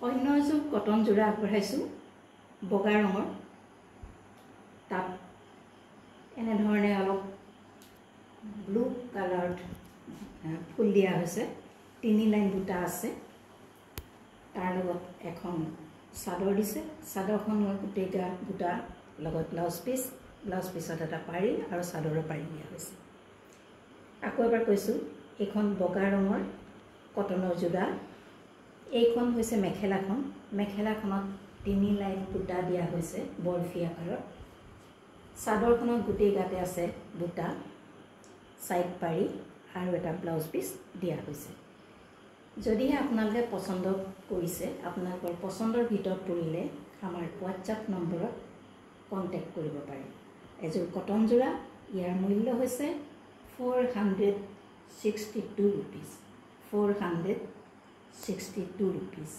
অন্য এযোৰ কটন যোৰা আগবঢ়াইছোঁ বগা ৰঙৰ তাত এনেধৰণে অলপ ব্লু কালাৰত ফুল দিয়া হৈছে 3 লাইন বুটা আছে তাৰ লগত এখন চাদৰ দিছে চাদৰখনৰ গোটেই গা বুটা লগত ব্লাউজ পিছত এটা পাৰি আৰু চাদৰৰ পাৰি দিয়া হৈছে আকৌ এবাৰ কৈছোঁ এখন বগা ৰঙৰ কটনৰ যোৰা এইখন হৈছে মেখেলাখনত 3 লাইন বুটা দিয়া হৈছে বৰফি আকাৰত চাদৰখনৰ গোটেই গাতে আছে বুটা সাইড পাৰি আৰু এটা ব্লাউজ পিস দিয়া হৈছে যদিহে আপোনালোকে পছন্দ কৰিছে আপোনালোকৰ পছন্দৰ ভিতৰত পৰিলে আমাৰ WhatsApp নম্বৰত কন্টেক্ট কৰিব পাৰে এযোৰ কটন যোৰা ইয়াৰ মূল্য হৈছে 462 rupees 462 rupees